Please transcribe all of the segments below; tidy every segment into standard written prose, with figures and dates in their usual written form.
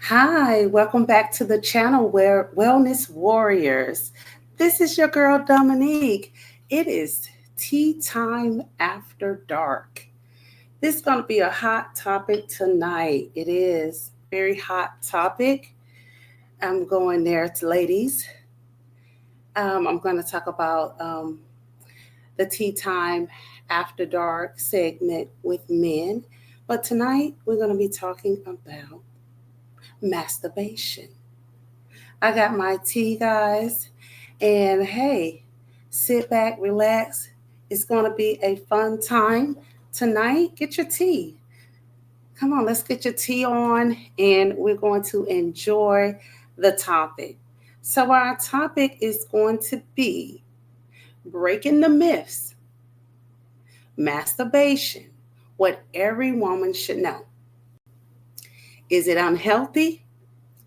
Hi, welcome back to the channel where Wellness Warriors. This is your girl Dominique. It is tea time after dark. This is going to be a hot topic tonight. It is very hot topic. I'm going there to ladies. I'm going to talk about the tea time after dark segment with men. But tonight we're going to be talking about masturbation. I got my tea, guys. And hey, sit back, relax. It's going to be a fun time tonight. Get your tea. Come on, let's get your tea on, and we're going to enjoy the topic. So, our topic is going to be breaking the myths, masturbation, what every woman should know. Is it unhealthy?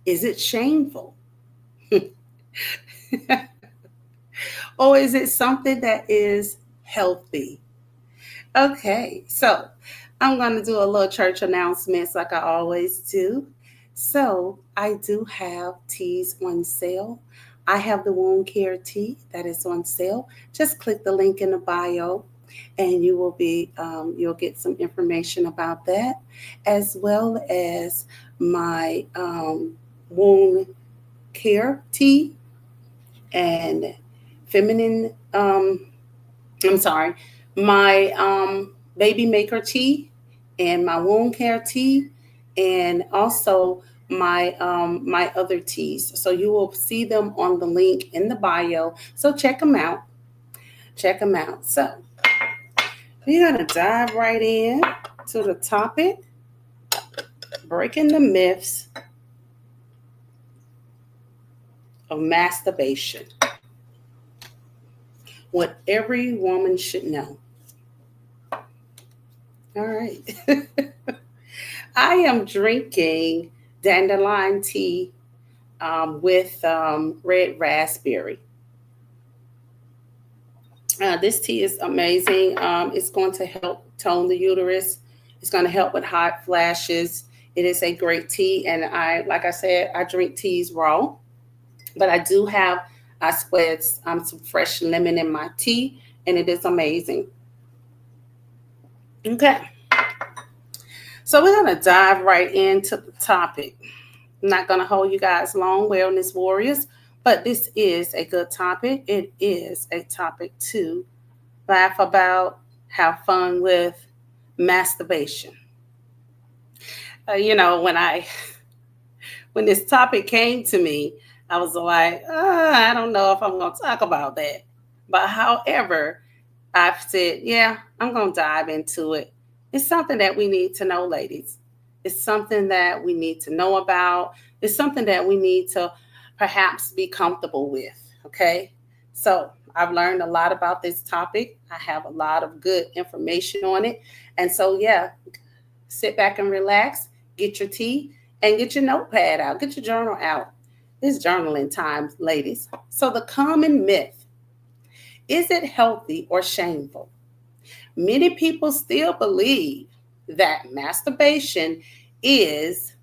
Is it shameful? Or is it something that is healthy? Okay, so I'm going to do a little church announcements like I always do. So I do have teas on sale. I have the wound care tea that is on sale. Just click the link in the bio, and you'll get some information about that, as well as my wound care tea and feminine. I'm sorry, my baby maker tea and my wound care tea, and also my other teas. So you will see them on the link in the bio. So check them out. Check them out. So we're gonna dive right in to the topic: breaking the myths of masturbation. What every woman should know. All right. I am drinking dandelion tea with red raspberry. This tea is amazing. It's going to help tone the uterus. It's going to help with hot flashes. It is a great tea, and like I said, I drink teas raw, but I squeeze some fresh lemon in my tea, and it is amazing. Okay, so we're going to dive right into the topic. I'm not going to hold you guys long, wellness warriors, but this is a good topic. It is a topic to laugh about, have fun with, masturbation. You know, when this topic came to me, I was like, I don't know if I'm going to talk about that. But however, I've said, yeah, I'm going to dive into it. It's something that we need to know, ladies. It's something that we need to know about. It's something that we need to perhaps be comfortable with. Okay. So I've learned a lot about this topic. I have a lot of good information on it. And so, yeah, sit back and relax, get your tea, and get your notepad out, get your journal out. It's journaling time, ladies. So, the common myth: is it healthy or shameful? Many people still believe that masturbation is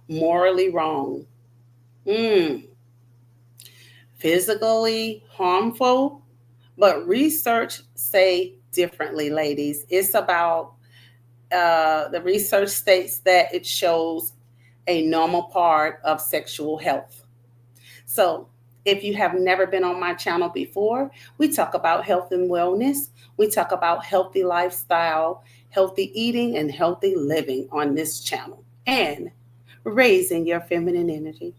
morally wrong, mm, physically harmful, but research say differently, ladies. It's about the research states that it shows a normal part of sexual health. So, if you have never been on my channel before, we talk about health and wellness. We talk about healthy lifestyle, healthy eating, and healthy living on this channel, and raising your feminine energy.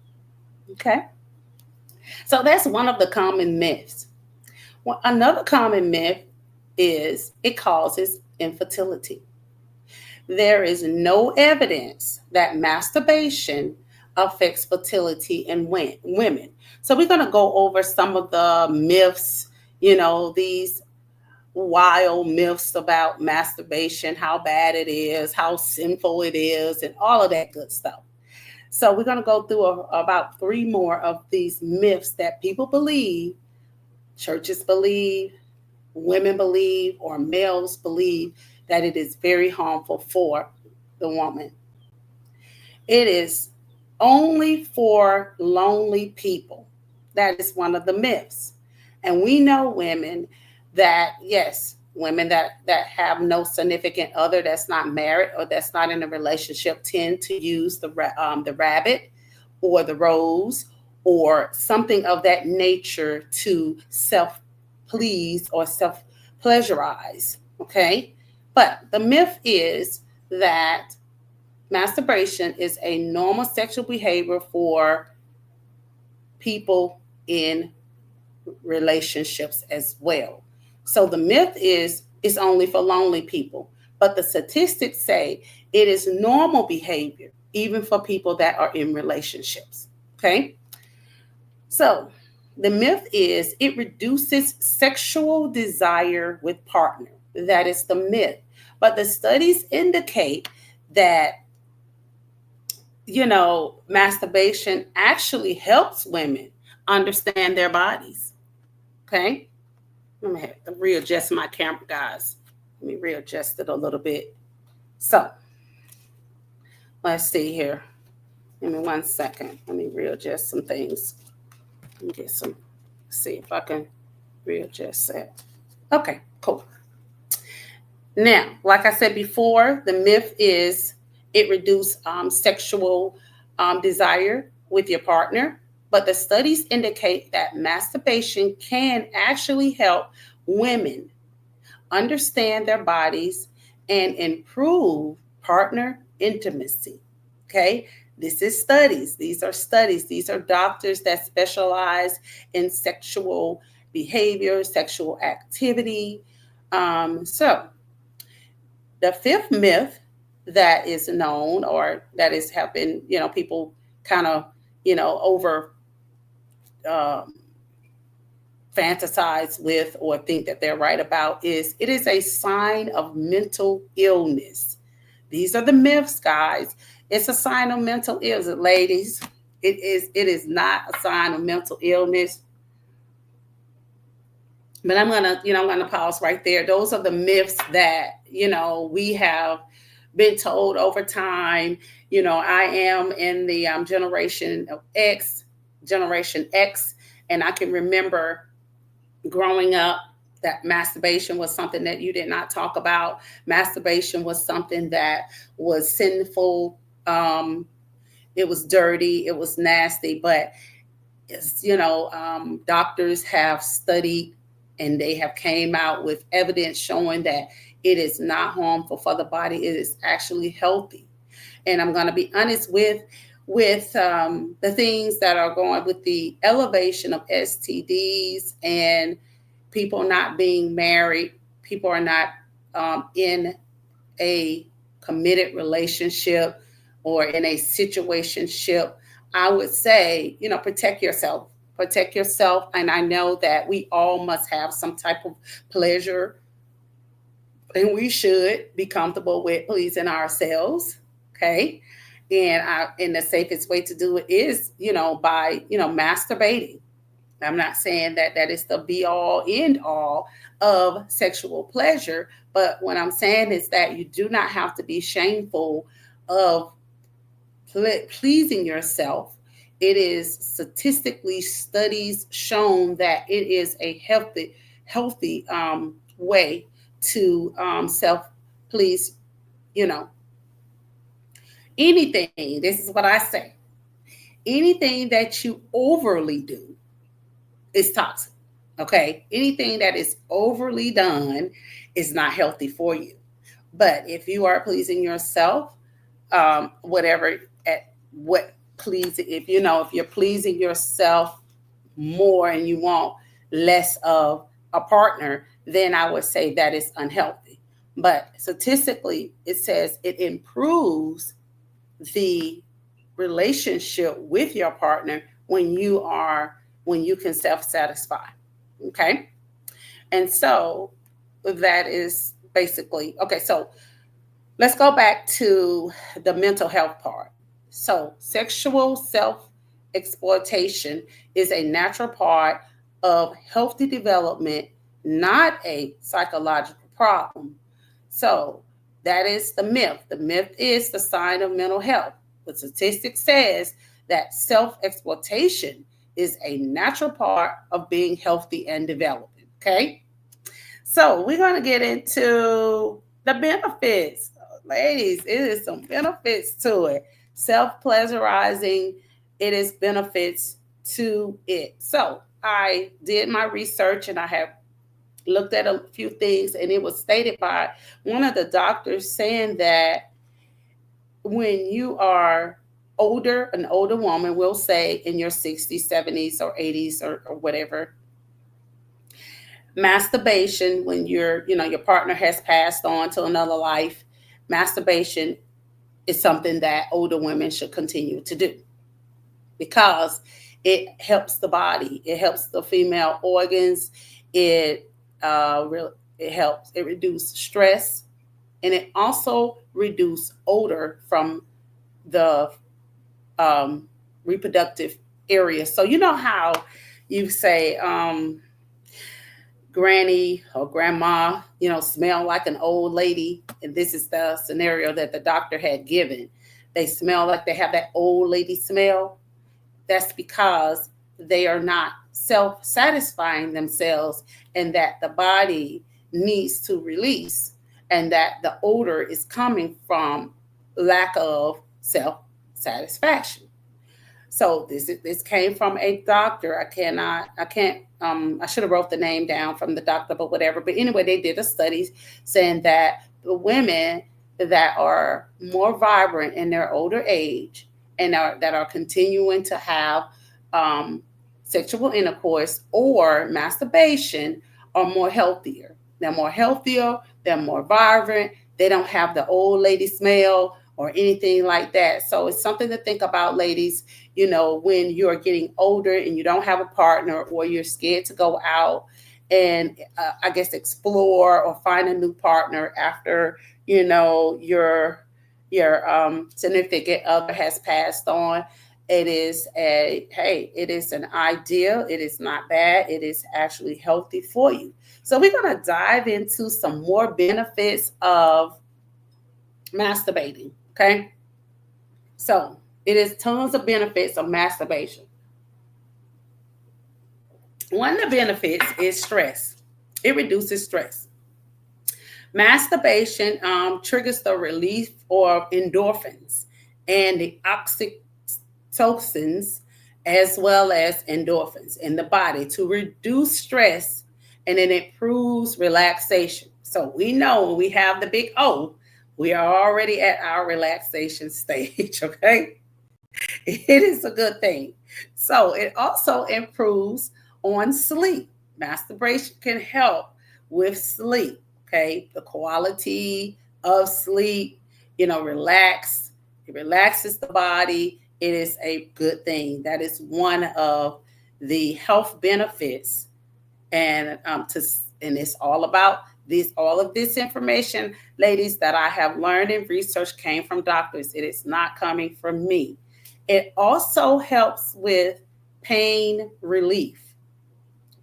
Okay? So, that's one of the common myths. Well, another common myth is it causes infertility. There is no evidence that masturbation affects fertility in women. So we're going to go over some of the myths, these wild myths about masturbation, how bad it is, how sinful it is, and all of that good stuff. So we're going to go through about three more of these myths that people believe, churches believe, women believe, or males believe that it is very harmful for the woman. It is only for lonely people. That is one of the myths. And we know women that, yes, women that have no significant other, that's not married or that's not in a relationship, tend to use the rabbit or the rose or something of that nature to self please or self pleasurize. Okay. But the myth is that masturbation is a normal sexual behavior for people in relationships as well. So the myth is it's only for lonely people, but the statistics say it is normal behavior even for people that are in relationships. Okay? So the myth is it reduces sexual desire with partner. That is the myth. But the studies indicate that masturbation actually helps women understand their bodies. Okay. Let me have to readjust my camera, guys. Let me readjust it a little bit. So let's see here. Give me 1 second. Let me readjust some things. Let me get some, see if I can readjust that. Okay, cool. Now, like I said before, the myth is it reduces sexual desire with your partner, but the studies indicate that masturbation can actually help women understand their bodies and improve partner intimacy. Okay, this is studies. These are studies. These are doctors that specialize in sexual behavior, sexual activity. So the fifth myth that is known, or that is have been, people kind of, over um, fantasize with or think that they're right about, is it is a sign of mental illness. These are the myths, guys. It's a sign of mental illness, ladies. It is not a sign of mental illness. But I'm gonna pause right there. Those are the myths that we have been told over time. I am in the Generation X, and I can remember growing up that masturbation was something that you did not talk about. Masturbation was something that was sinful. It was dirty. It was nasty. But doctors have studied and they have came out with evidence showing that it is not harmful for the body. It is actually healthy. And I'm going to be honest with the things that are going with the elevation of STDs and people not being married. People are not in a committed relationship or in a situationship. I would say, protect yourself. Protect yourself. And I know that we all must have some type of pleasure, and we should be comfortable with pleasing ourselves. Okay. And the safest way to do it is, by, masturbating. I'm not saying that that is the be all end all of sexual pleasure, but what I'm saying is that you do not have to be shameful of pleasing yourself. It is statistically studies shown that it is a healthy way to self please. You know, anything. This is what I say. Anything that you overly do is toxic. Okay, anything that is overly done is not healthy for you. But if you are pleasing yourself, whatever at what please, if you're pleasing yourself more and you want less of a partner, then I would say that is unhealthy. But statistically, it says it improves the relationship with your partner when you can self-satisfy. Okay. And so that is basically okay. So let's go back to the mental health part. So sexual self exploitation is a natural part of healthy development, not a psychological problem. So that is the myth. The myth is the sign of mental health. The statistic says that self exploitation is a natural part of being healthy and developing. Okay. So we're going to get into the benefits. Ladies, it is some benefits to it. Self pleasurizing, it is benefits to it. So I did my research and I have looked at a few things, and it was stated by one of the doctors saying that when you are older, an older woman, will say in your 60s, 70s, or 80s, or whatever, masturbation, when your partner has passed on to another life, masturbation is something that older women should continue to do because it helps the body, it helps the female organs, it it helps, it reduces stress, and it also reduces odor from the um, reproductive area. So you know how you say granny or grandma, smell like an old lady. And this is the scenario that the doctor had given. They smell like they have that old lady smell. That's because they are not self satisfying themselves, and that the body needs to release, and that the odor is coming from lack of self satisfaction. So this came from a doctor. I can't I should have wrote the name down from the doctor, but whatever. But anyway, they did a study saying that the women that are more vibrant in their older age and that are continuing to have um, sexual intercourse or masturbation are more healthier. They're more healthier. They're more vibrant. They don't have the old lady smell or anything like that. So it's something to think about, ladies. When you're getting older and you don't have a partner, or you're scared to go out and I guess explore or find a new partner after your significant other has passed on. It is it is an idea. It is not bad. It is actually healthy for you. So we're going to dive into some more benefits of masturbating. Okay. So it is tons of benefits of masturbation. One of the benefits is stress. It reduces stress. Masturbation triggers the release of endorphins and the oxytocins, as well as endorphins in the body to reduce stress, and it improves relaxation. So we know when we have the big O, we are already at our relaxation stage, okay? It is a good thing. So it also improves on sleep. Masturbation can help with sleep, okay? The quality of sleep, relax. It relaxes the body. It is a good thing. That is one of the health benefits. And it's all about this. All of this information, ladies, that I have learned in research came from doctors. It is not coming from me. It also helps with pain relief.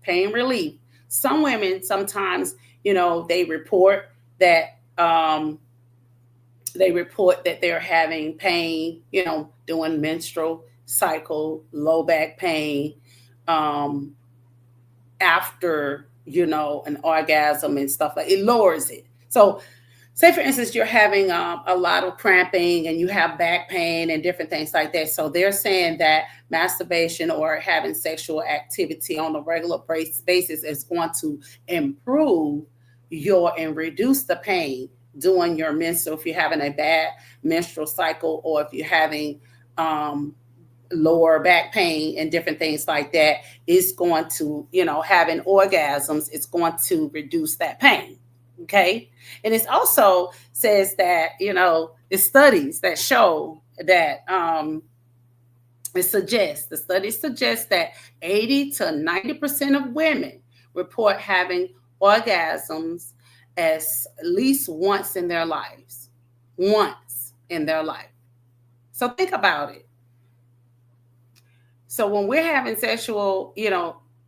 Pain relief. Some women sometimes, they report that they're having pain, doing menstrual cycle, low back pain, um, after an orgasm and stuff like it lowers it. So say for instance you're having a lot of cramping and you have back pain and different things like that. So they're saying that masturbation or having sexual activity on a regular basis is going to improve and reduce the pain during your menstrual, if you're having a bad menstrual cycle, or if you're having lower back pain and different things like that. Is going to, having orgasms, it's going to reduce that pain. Okay. And it also says that, the studies that show that the studies suggest that 80 to 90% of women report having orgasms as at least once in their lives. Once in their life. So think about it. So when we're having sexual,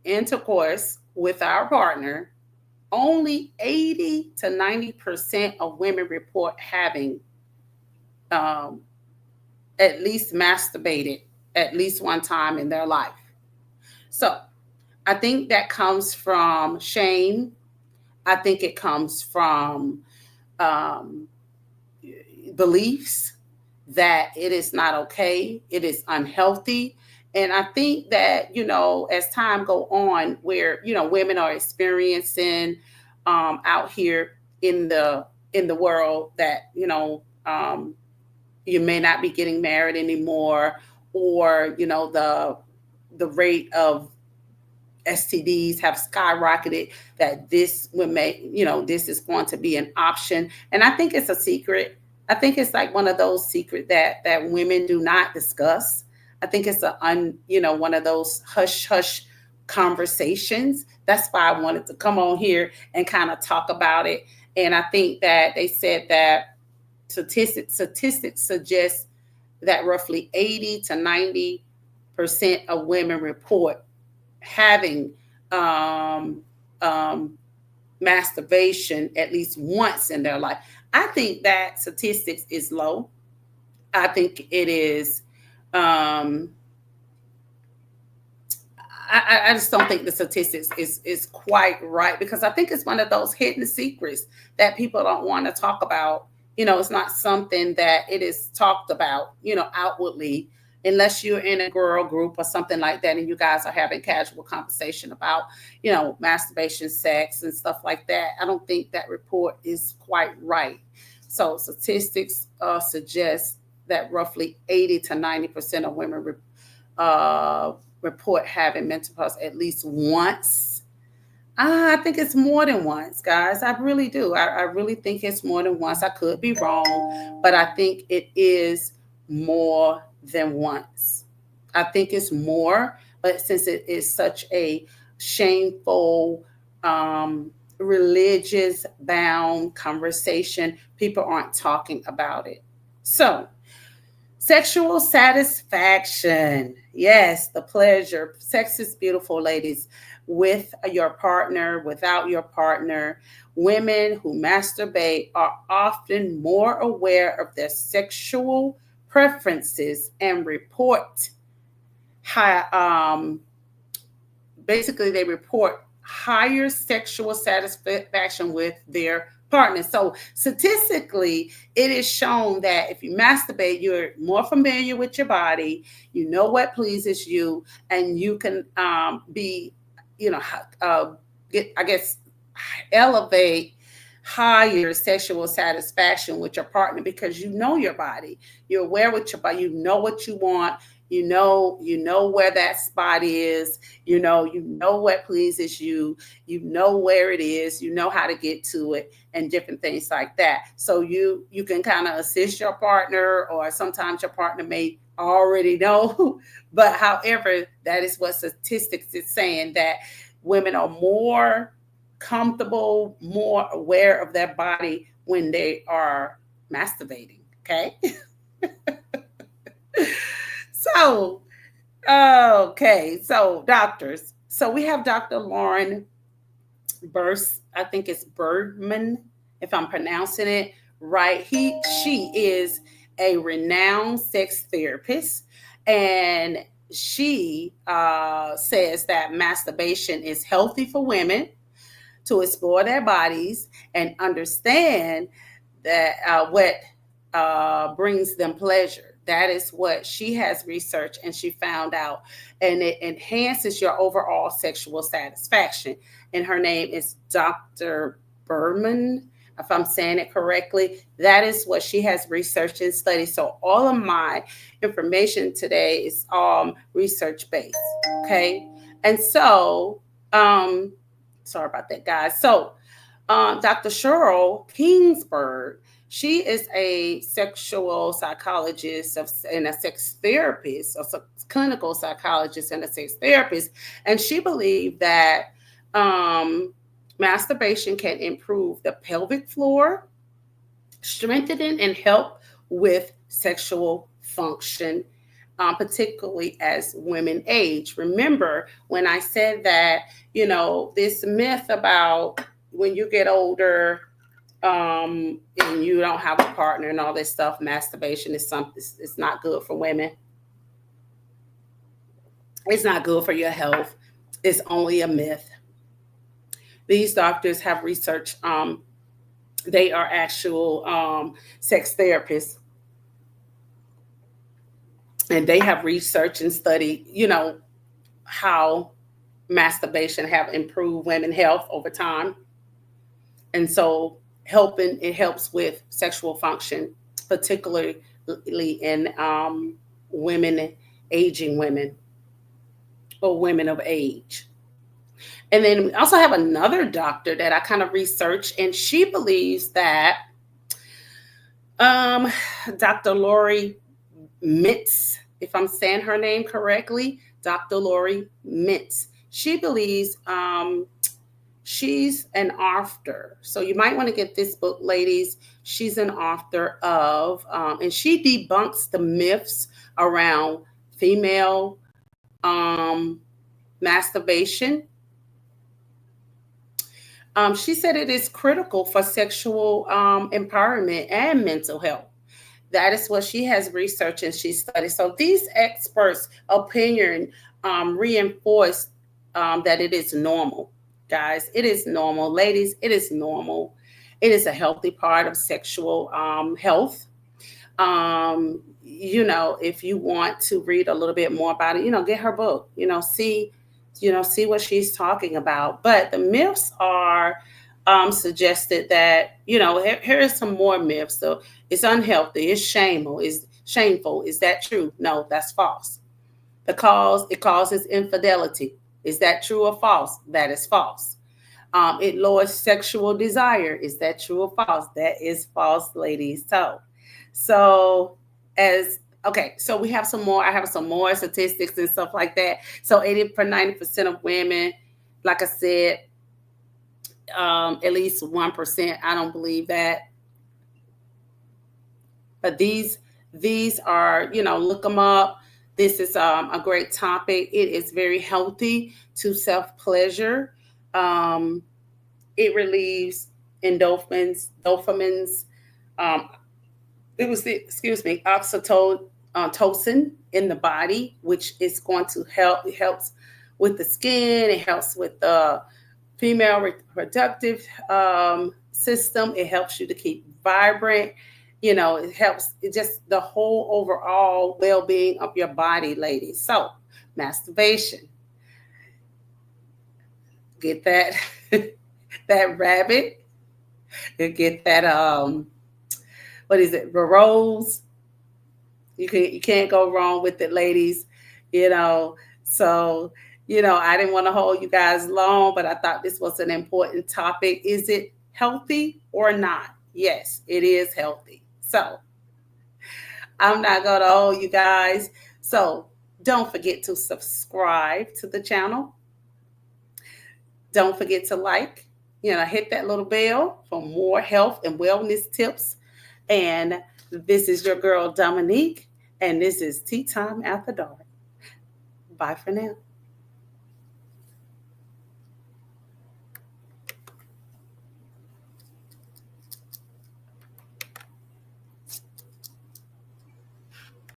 intercourse with our partner, only 80 to 90% of women report having um, at least masturbated at least one time in their life. So I think that comes from shame. I think it comes from um, beliefs that it is not okay, it is unhealthy. And I think that, as time go on, where, women are experiencing out here in the world that, you may not be getting married anymore, or, the rate of STDs have skyrocketed, that this would make, this is going to be an option. And I think it's a secret. I think it's like one of those secret that women do not discuss. I think it's one of those hush hush conversations. That's why I wanted to come on here and kind of talk about it. And I think that they said that statistics suggest that roughly 80 to 90% of women report having um, um, masturbation at least once in their life. I think that statistics is low. I think it is. Um, I just don't think the statistics is quite right, because I think it's one of those hidden secrets that people don't want to talk about. It's not something that it is talked about, outwardly, unless you're in a girl group or something like that, and you guys are having casual conversation about, masturbation, sex, and stuff like that. I don't think that report is quite right. So statistics suggest that roughly 80 to 90% of women uh, report having mental health at least once. I think it's more than once, guys. I really do. I really think it's more than once. I could be wrong, but I think it is more than once. I think it's more, but since it is such a shameful, religious bound conversation, people aren't talking about it. So, sexual satisfaction. Yes, the pleasure. Sex is beautiful, ladies. With your partner, without your partner. Women who masturbate are often more aware of their sexual preferences and report high, basically, they report higher sexual satisfaction with their partner. So statistically, it is shown that if you masturbate, you're more familiar with your body, you know what pleases you, and you can be, you know, get, I guess, elevate higher sexual satisfaction with your partner, because you know your body, you're aware with your body, you know what you want, you know where that spot is, you know what pleases you, you know where it is, you know how to get to it, and different things like that. So you can kind of assist your partner, or sometimes your partner may already know. But however, that is what statistics is saying, that women are more comfortable, more aware of their body when they are masturbating. Okay. So, okay. So, doctors. So, we have Dr. Lauren Burst. I think it's Birdman, if I'm pronouncing it right. She is a renowned sex therapist, and she says that masturbation is healthy for women to explore their bodies and understand that what brings them pleasure. That is what she has researched and she found out. And it enhances your overall sexual satisfaction. And her name is Dr. Berman, if I'm saying it correctly. That is what she has researched and studied. So all of my information today is research based. Okay. And so, sorry about that, guys. So, Dr. Cheryl Kingsburg, she is a sexual psychologist and a sex therapist, a clinical psychologist and a sex therapist. And she believed that masturbation can improve the pelvic floor, strengthening and help with sexual function, particularly as women age. Remember when I said that, this myth about when you get older, and you don't have a partner and all this stuff, masturbation is something, it's not good for women. It's not good for your health. It's only a myth. These doctors have research. They are actual sex therapists, and they have researched and studied, how masturbation have improved women health over time. And so it helps with sexual function, particularly in women, aging women, or women of age. And then we also have another doctor that I kind of researched, and she believes that um, Dr. Lori Mintz, if I'm saying her name correctly, Dr. Lori Mintz. She believes she's an author. So you might want to get this book, ladies. She's an author of, and she debunks the myths around female masturbation. She said it is critical for sexual empowerment and mental health. That is what she has researched and she studied. So these experts' opinion reinforce that it is normal, guys. It is normal, ladies. It is normal. It is a healthy part of sexual health. If you want to read a little bit more about it, get her book. See what she's talking about. But the myths are suggested that here are some more myths. So it's unhealthy, it's shameful, is that true? No, that's false. Because it causes infidelity. Is that true or false? That is false. It lowers sexual desire. Is that true or false? That is false, ladies. So as okay, so we have some more. I have some more statistics and stuff like that. So 80% of women, like I said, at least 1%. I don't believe that. But these are, look them up. This is a great topic. It is very healthy to self-pleasure. It relieves dopamines. Excuse me, oxytocin in the body, which is going to help. It helps with the skin. It helps with the female reproductive system. It helps you to keep vibrant. It helps just the whole overall well-being of your body, ladies. So masturbation, get that that rabbit, you get that what is it, rose. You can't go wrong with it, ladies. So I didn't want to hold you guys long, but I thought this was an important topic. Is it healthy or not? Yes, it is healthy. So I'm not going to hold you guys. So don't forget to subscribe to the channel. Don't forget to hit that little bell for more health and wellness tips. And this is your girl, Dominique, and this is Tea Time After Dark. Bye for now.